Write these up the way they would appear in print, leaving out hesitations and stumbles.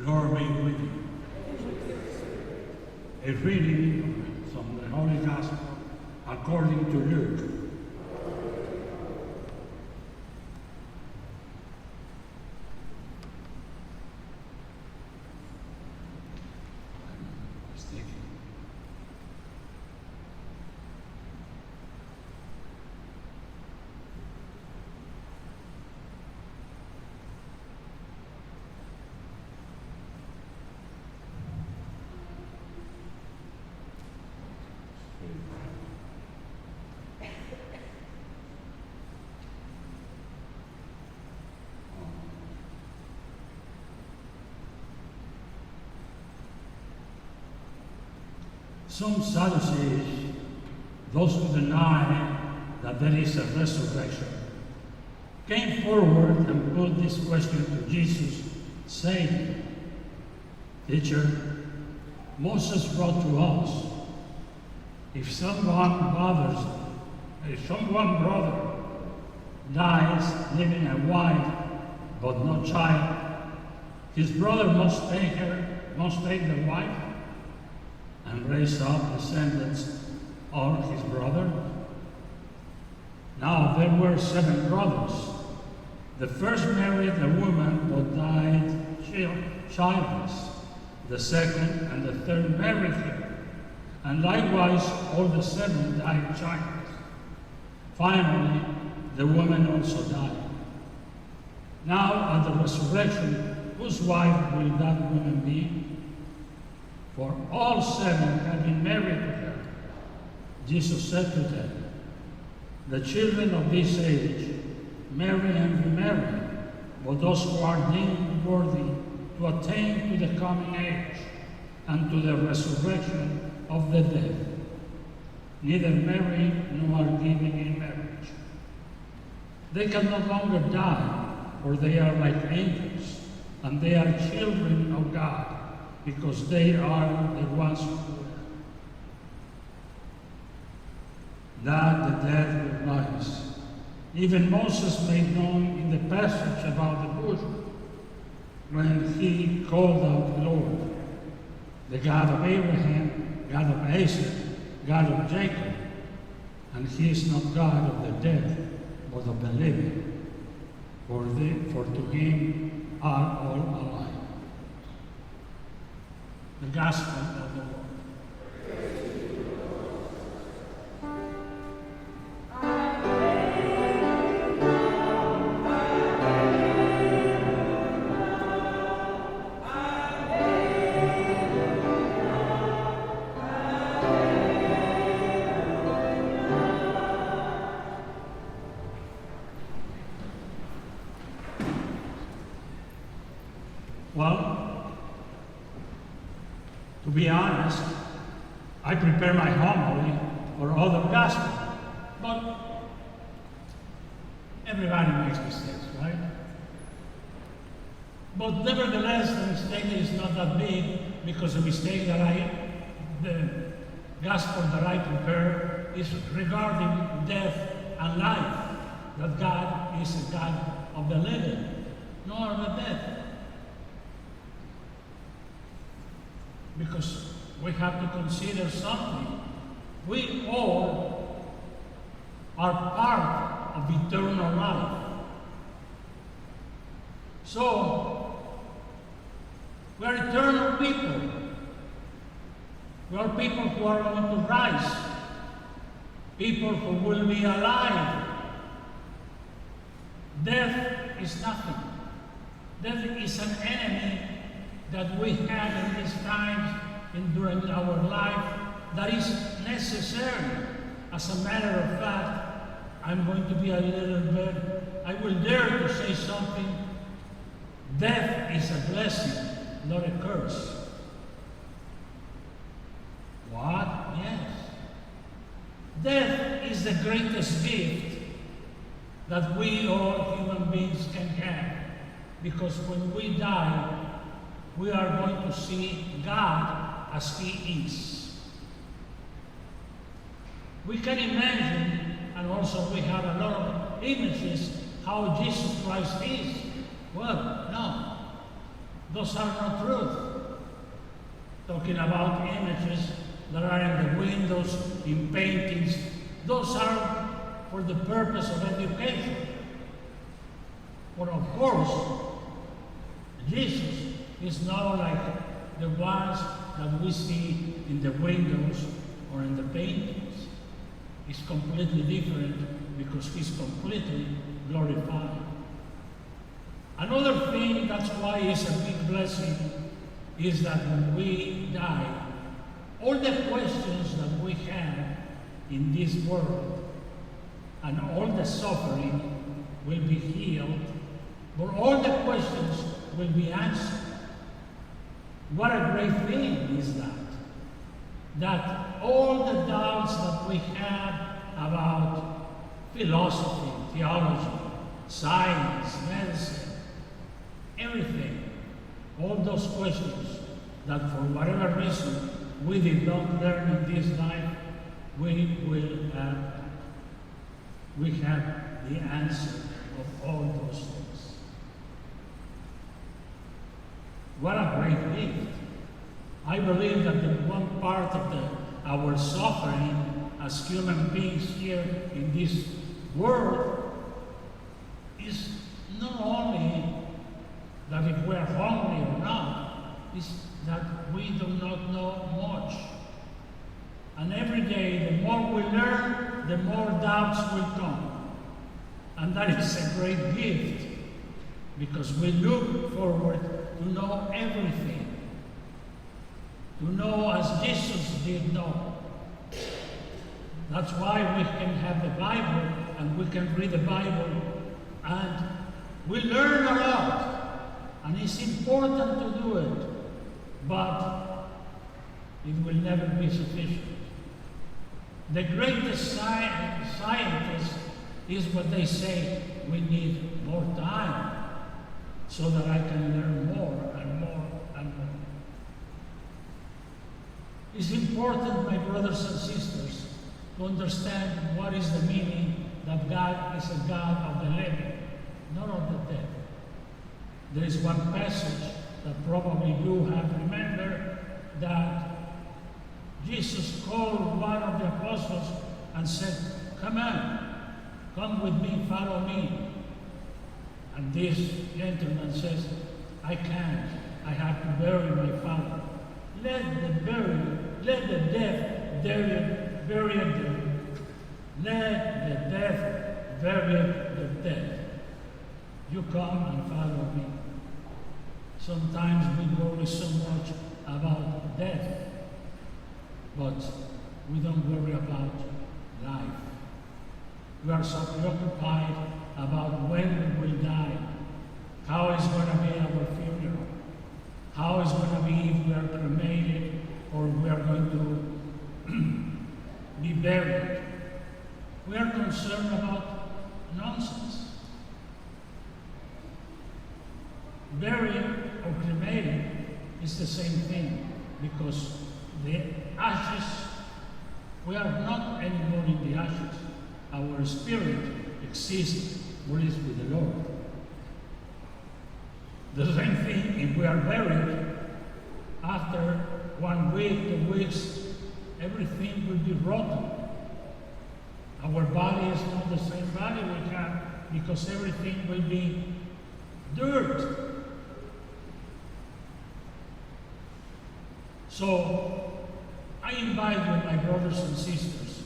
Lord be with you. A reading from the Holy Gospel according to Luke. Some Sadducees, those who deny that there is a resurrection, came forward and put this question to Jesus, saying, "Teacher, Moses wrote to us, if someone brother dies leaving a wife but no child, his brother must take the wife and raise up descendants of his brother. Now there were 7 brothers. The first married a woman but died childless. The second and the third married her, and likewise all the 7 died childless. Finally, the woman also died. Now at the resurrection, whose wife will that woman be? For all 7 have been married to her." Jesus said to them, "The children of this age marry and remarry, but those who are deemed worthy to attain to the coming age and to the resurrection of the dead, neither marry nor are given in marriage. They can no longer die, for they are like angels, and they are children of God, because they are the ones who live. That the dead will rise. Even Moses made known in the passage about the bush, when he called out the Lord, the God of Abraham, God of Isaac, God of Jacob, and he is not God of the dead, but of the living, for to him are all alive." The Gospel of the Lord. Well, to be honest, I prepare my homily for other gospel, but everybody makes mistakes, right? But nevertheless, the mistake is not that big, because the mistake the gospel that I prepare is regarding death and life, that God is a God of the living, not of the dead. Because we have to consider something. We all are part of eternal life. So, we are eternal people. We are people who are going to rise. People who will be alive. Death is nothing. Death is an enemy that we have in these times and during our life that is necessary. As a matter of fact, I'm going to be a little bit, I will dare to say something. Death is a blessing, not a curse. What? Yes. Death is the greatest gift that we all human beings can have. Because when we die, we are going to see God as He is. We can imagine, and also we have a lot of images, how Jesus Christ is. Well, no. Those are not truth. Talking about images that are in the windows, in paintings, those are for the purpose of education. But of course, Jesus is not like the ones that we see in the windows or in the paintings. He's completely different because he's completely glorified. Another thing, that's why it's a big blessing, is that when we die, all the questions that we have in this world and all the suffering will be healed, but all the questions will be answered. What a great thing is that. That all the doubts that we have about philosophy, theology, science, medicine, everything, all those questions that for whatever reason we did not learn in this life, we will have, we have the answer of all those things. What a great gift. I believe that the one part of our suffering as human beings here in this world is not only that if we are hungry or not, is that we do not know much. And every day, the more we learn, the more doubts will come. And that is a great gift, because we look forward to know everything. To know as Jesus did know. That's why we can have the Bible and we can read the Bible and we learn a lot. And it's important to do it, but it will never be sufficient. The greatest scientists is what they say, we need more time so that I can learn more and more and more. It's important, my brothers and sisters, to understand what is the meaning that God is a God of the living, not of the dead. There is one passage that probably you have remembered, that Jesus called one of the apostles and said, come on, come with me, follow me. And this gentleman says, I can't, I have to bury my father. Let the death bury them. Let the death bury the dead. You come and follow me. Sometimes we worry so much about death, but we don't worry about life. We are so preoccupied about when we will die, how is going to be our funeral, how is going to be if we are cremated or we are going to be buried. We are concerned about nonsense. Buried or cremated is the same thing, because the ashes, we are not anymore in the ashes. Our spirit exists, what is with the Lord. The same thing if we are buried, after 1 week, 2 weeks, everything will be rotten. Our body is not the same body we have, because everything will be dirt. So, I invite you, my brothers and sisters,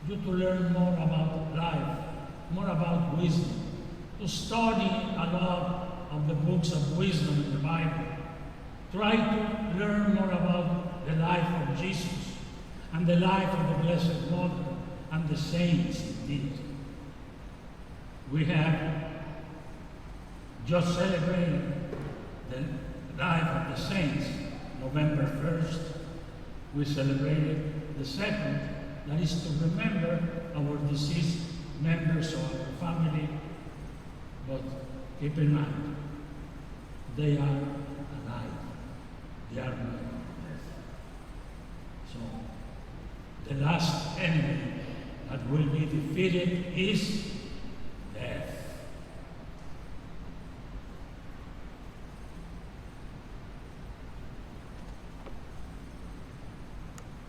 you to learn more about life, more about wisdom, to study a lot of the books of wisdom in the Bible. Try to learn more about the life of Jesus and the life of the Blessed Mother and the saints indeed. We have just celebrated the life of the saints. November 1st, we celebrated the 2nd, that is to remember our deceased members of our family, but keep in mind, they are alive. They are not dead. So, the last enemy that will be defeated is